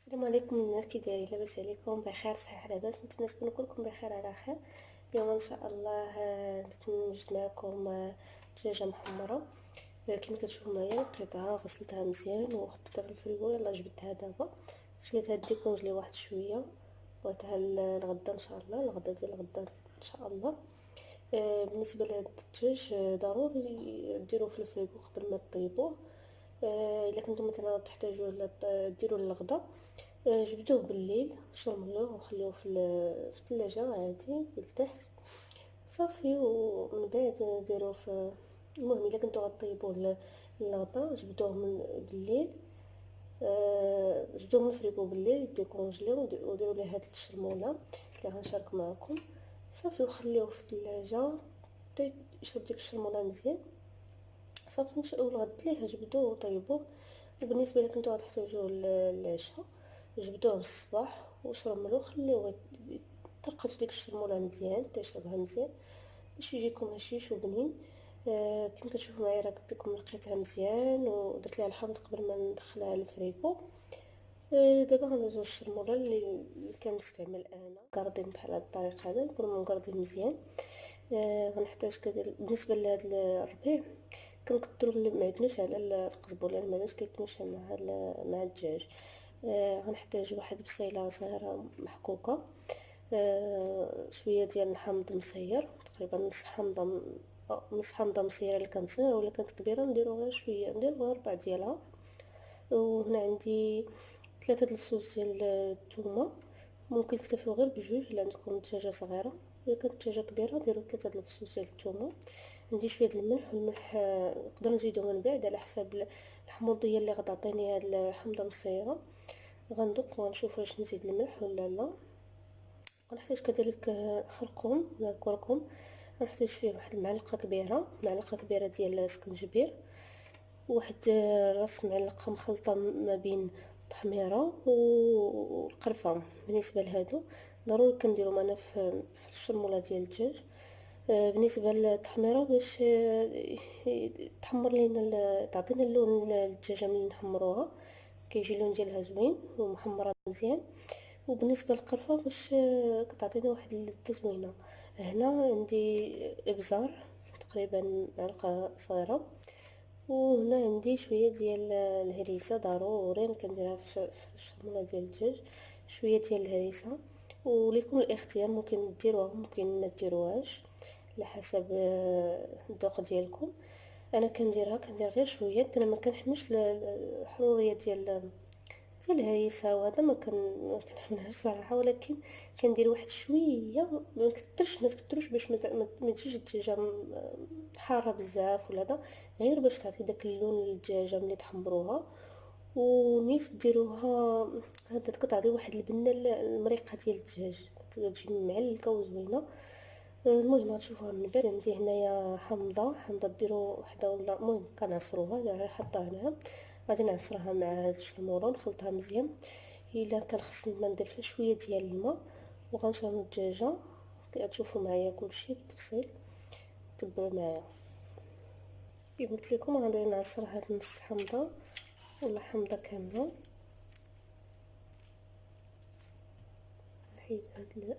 السلام عليكم الناس، كي دايرين؟ لاباس عليكم؟ بخير، صحيح لاباس؟ نتمنى تكونوا كلكم بخير على خير. اليوم ان شاء الله نوجد معكم دجاجه محمره. كما كتشوفوا معايا لقيتها، غسلتها مزيان وحطيتها في الفريغو. يلا جبدتها دابا، خليتها ديكونجلي واحد شويه، بغيتها الغدا ان شاء الله، الغدا ديال الغدا ان شاء الله. بالنسبه لهاد الدجاج ضروري ديروه في الفريغو قبل ما طيبوه. الا كنتم مثلا تحتاجوا ديروا للغدا، جبدوه بالليل، شرملوه وخليوه في الثلاجه عادي لتحت صافي. ومن بعد ديروه في المهم الا كنتو غطيبوه للغدا، جبدوه من بالليل، جبدوه من الفريغو بالليل، ديكونجليو وديروا ليه هاد الشرموله اللي غنشارك معكم صافي، وخليوه في الثلاجه يشرب ديك الشرموله مزيان صافي. نشأو الغد ليه جبدوه وطيبوه. وبالنسبه لكم نتوما تحتاجوا العشاء، جبدوه بالصباح وشرملوه، خليوه يطرقط في ديك الشرموله مزيان تيشربها مزيان باش يجيكم هشيش وبنين. كما كتشوفوا معايا راه قلت لكم لقيتها مزيان ودرت لها الحامض قبل ما ندخلها للفريكو. دابا غندوزو الشرموله اللي كنستعمل انا كاردين بحال هاد الطريقه هذا، نكون مقردين مزيان. غنحتاج كذلك بالنسبه لهاد الربيع، كنكثروا المعدنوس على القزبر، لان المعدنوس كيتماشى مع الدجاج. غنحتاج واحد بصيله صغيره محكوكه، شويه ديال الحامض مصير، تقريبا نص حامضه مصيره اللي كانت صغيره، ولا كانت كبيره نديرو غير شويه، نديرو غير ربع ديالها. وهنا عندي 3 الفصوص ديال الثومه، ممكن تكتفيو غير بجوج الا عندكم دجاجه صغيره. الا كانت الدجاجه كبيره ديروا 3 الفصوص ديال الثومه. عندي شويه الملح، والملح نقدر نزيدو من بعد على حساب الحموضيه اللي غتعطيني هاد الحمضه مصيره. غندوق ونشوف واش نزيد الملح ولا لا. غنحتاج كذلك خرقوم ولا الكركم، غنحتاج فيه واحد معلقه كبيره ديال السكنجبير، واحد راس معلقه مخلطه ما بين التحميره والقرفه. بالنسبه لهادو ضروري كنديرو معنا في الشرموله ديال الدجاج. بالنسبه للتحميره باش تحمر لينا، تعطينا اللون للدجاجه ملي نحمروها، كيجي اللون ديالها زوين ومحمره مزيان. وبالنسبه للقرفه باش كتعطينا واحد التزوينه. هنا عندي ابزار تقريبا معلقه صغيره، وهنا عندي شويه ديال الهريسه، ضروري كنديرها في الشرموله ديال الدجاج، شويه ديال الهريسه. وليكم الاختيار، ممكن ديروها ممكن ما ديروهاش على حسب الذوق ديالكم. انا كندير غير شويه، انا ما كنحملش الحروريه ديال الهريسه، وهذا ما كنحملهاش صراحه، ولكن كندير واحد شويه، ما تكتروش باش ما تجيش الدجاجه حاره بزاف ولا هذا، غير باش تعطي داك اللون للدجاجه ملي تحمروها. ونيت ديروها هذا كتعطي واحد البنه المريقه ديال الدجاج، كتجي معلكه وزوينه. المهم غتشوفوها من بعد. عندي هنايا حامضه ديروا وحده ولا، المهم كنعصروها، غير حطها هنا، غادي نعصرها مع هاد الشرموله ونخلطها مزيان. الا كان خصني ما نضيف شويه ديال الماء، وغنشرب الدجاجه. كتشوفوا معايا كلشي بالتفصيل، تبعوا معايا. كيف قلت لكم غادي نعصر هاد نص حامضه ولا حامضه كامله. نحيد هاد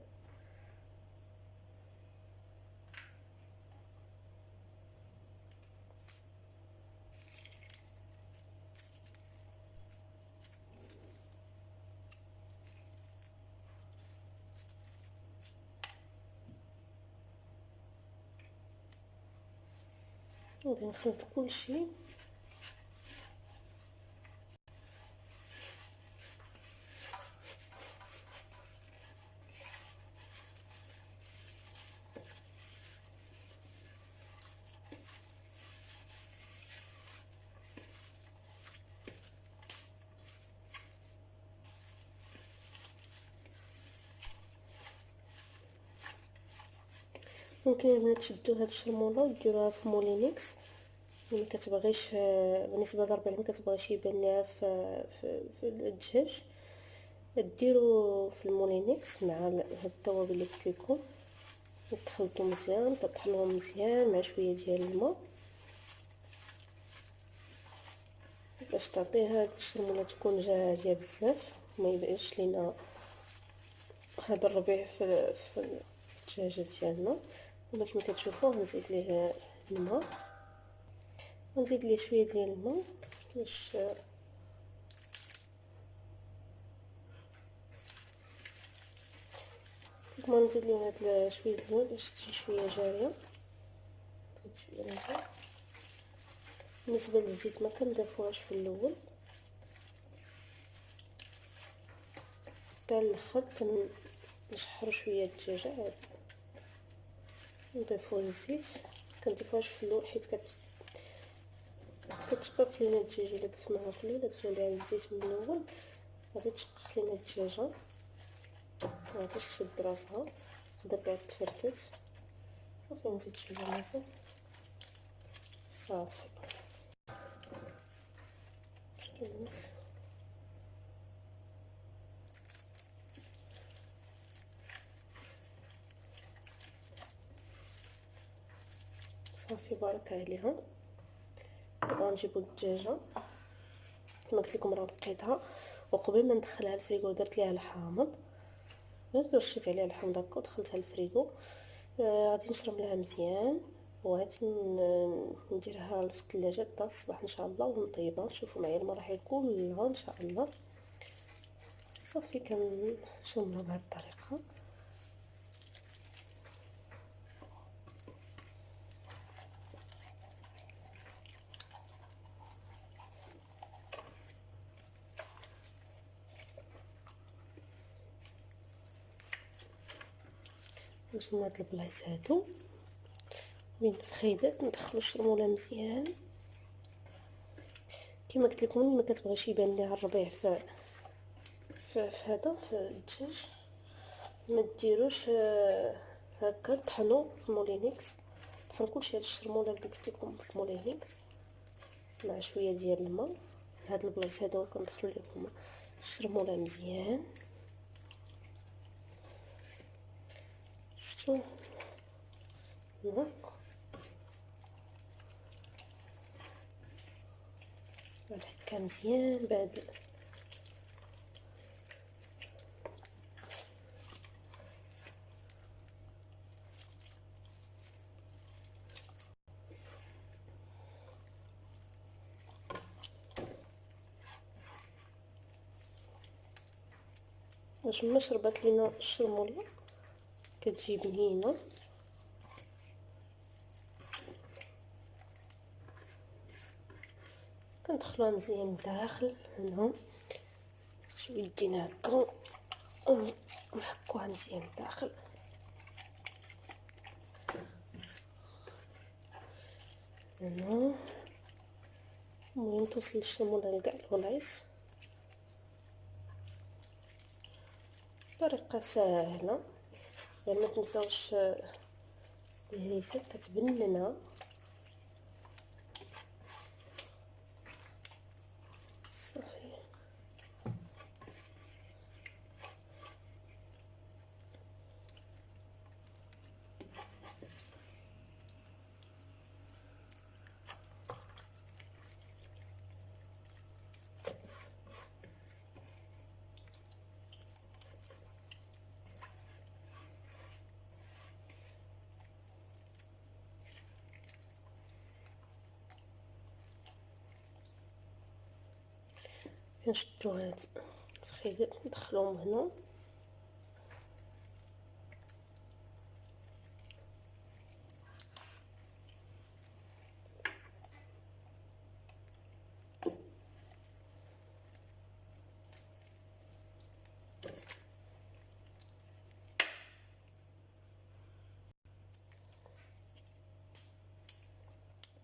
غادي نخلط كلشي. ممكن البنات تشدوا هاد الشرموله وديروها في مولينيكس، ملي كتبغيش بالنسبه للربيع ملي كتبغيش يبان ليها في الدجاج، ديروا في المولينيكس مع هاد التوابل اللي قلت لكم، تخلطوا مزيان، تطحنوهم مزيان مع شويه ديال الماء باش تعطيها هاد الشرموله تكون جاريه بزاف. ما يبقاش لينا هذا الربيع في الدجاجه ديالنا. كما كتشوفوا غنزيد ليه الماء، غنزيد ليه شويه ديال الماء باش كما نزيد ليه هاد شويه الماء باش تجي شويه جاريه. نزيد شويه مزيان. بالنسبه للزيت ما كنضيفوهاش في الاول، حتى الاخر كنشحروا شويه الدجاجه عاد نضيفوا الزيت. كنضيفوهاش في الاول حيت كتشقق لينا الدجاجه. الا ضفناها في الاول ضفنا ليها الزيت من الاول غادي تشقق لينا الدجاجه، غادي تشد راسها دابا تفرتت. صافي نزيد شويه مزيان صافي. صافي بارك عليها. دابا نجيبو الدجاجه كما قلت لكم راه نقيتها، وقبل ما ندخلها الفريغو درت ليها الحامض، غير رشيت عليها الحامض هكا ودخلتها الفريغو. غادي نشرب لها مزيان وغادي نديرها في الثلاجه حتى الصباح ان شاء الله ونطيبها. نشوفوا معايا المراحل كلها ان شاء الله. صافي كنشربها بهذه الطريقه. باش من هاد البلايص هادو بين الفخيدات ندخلو الشرموله مزيان. كما قلت لكم ما كتبغيش يبان ليها الربيع في هذا في الدجاج ما ديروش هكا. طحنوا في مولينيكس، طحن كلشي هاد الشرموله اللي قلت لكم في مولينيكس مع شويه ديال الماء. هاد البلايص هادو كندخلوا لكم الشرموله مزيان. شفتوا بعد هكا مزيان. بعد باش ما شربت لينا الشرموله كتجي بنينه. كندخلوها مزيان لداخل هنا شويه يدينا هكا ونحكوها مزيان لداخل. هنا المهم توصل الشرموله لكاع البلايص. طريقه سهله، غير ما تنساوش الهريسه كتبن لنا. صافي كنشدو هاد الفخيدات ندخلوهم هنا.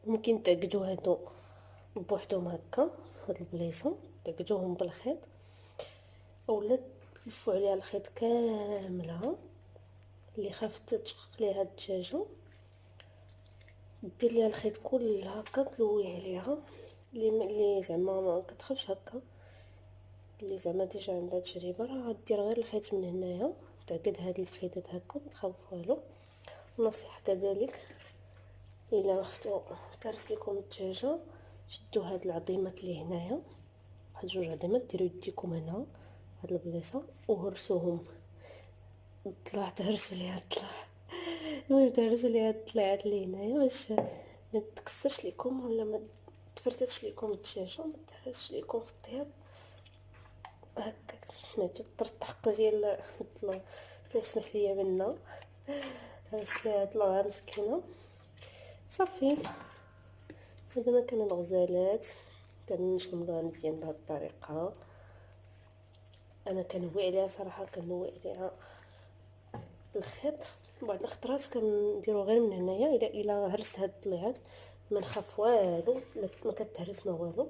ممكن تعقدوا هادو بوحدهم هكا هاد البليصه، تعقدوهم بالخيط اولا تلفوا عليها الخيط كامله. اللي خافت تشقق ليها الدجاجه دير ليها الخيط كلها هكا تلوي عليها. اللي زعما ما كتخافش هكا، اللي زعما ديجا عندها تجربه راه دير غير الخيط من هنايا تعقد هاد الفخيدات هكا ما تخاف والو. نصيحه كذلك الا خفتو ترس لكم الدجاجه شدوا هاد العظيمات اللي هنايا، واحد جوج عظيمات ديروا يديكم هنا هاد البلاصه وهرسوهم. طلعت هرسوا لي هاد الطلع. المهم تهرسوا لي هاد الطليعات اللي هنايا باش ما تكسرش لكم ولا ما تفرتتش لكم الدجاجه، ما تهرسش لكم في الطياب هكاك. سمعتو الطرطق ديال الطلع. يسمح لي بنا هرست ليها طلعها مسكينه. صافي هذا ما كان الغزالات. كنشملوها مزيان بهذه الطريقه. انا كنهوي عليها صراحه، كنهوي عليها الخيط. بعض الخطرات كنديرو غير من هنايا الى هرست هاد الطليعات ما نخاف والو، ما كتهرس ما والو.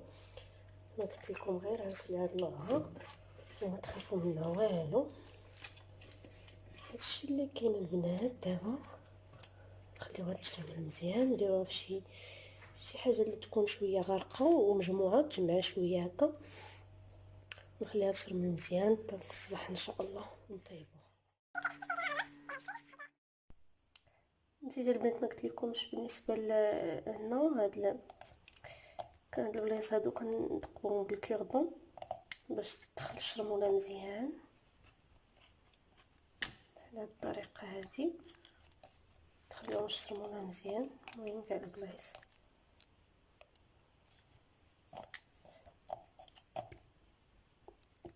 ما قلت لكم غير هرسوا لي هاد اللوعه وما تخافوا منها والو. هادشي اللي كاين البنات. دابا نخليو هاد الشمل مزيان، نديروها في شي حاجه اللي تكون شويه غارقه ومجموعه، تجمعها شويه هكا، نخليها تشرمل مزيان حتى الصباح ان شاء الله نطيبوها. نزيد البنات ما قلت لكمش بالنسبه لهنا هاد كان هاد البلايص هادو كنثقبوهم بالكوردون باش تدخل الشرموله مزيان بهاد الطريقه هادي. تخليوهم الشرموله مزيان. المهم كاع البلايص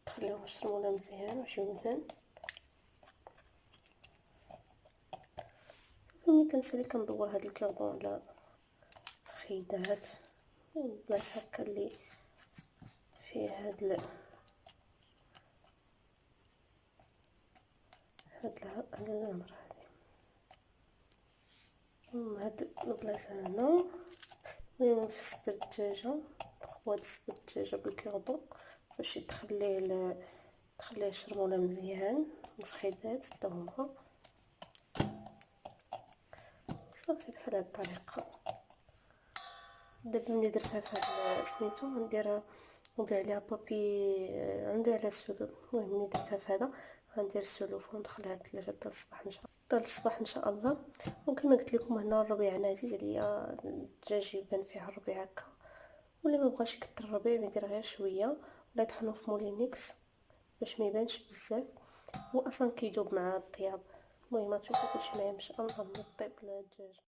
تخليوهم الشرموله مزيان ويمشيو مزيان. ملي كنسالي كندور هاد الكوردون على خيدات البلايص هكا اللي فيه هاد الامر هاد البلايصه هنا. المهم في سد الدجاجه تقوى هاد سد الدجاجه بالكوردون باش تخليه الشرموله مزيان وفخيدات حتى هما. صافي بحال هاد الطريقه. دابا ملي درتها في هاد سميتو ندير عليها بابي، ندير عليها السلوف. المهم ملي درتها في هذا غندير السلوف وندخلها للثلاجه حتى الصباح ان شاء الله. وكما قلت لكم هنا الربيع انا عزيز عليا الدجاج يبان فيه الربيع هكا، واللي ما بغاش يكثر الربيع يدير غير شويه ولا يطحنوا في مولينيكس باش ما يبانش بزاف، واصلا كيذوب مع الطياب. المهم تشوفوا كلشي معايا ان شاء الله. نطيب الدجاج.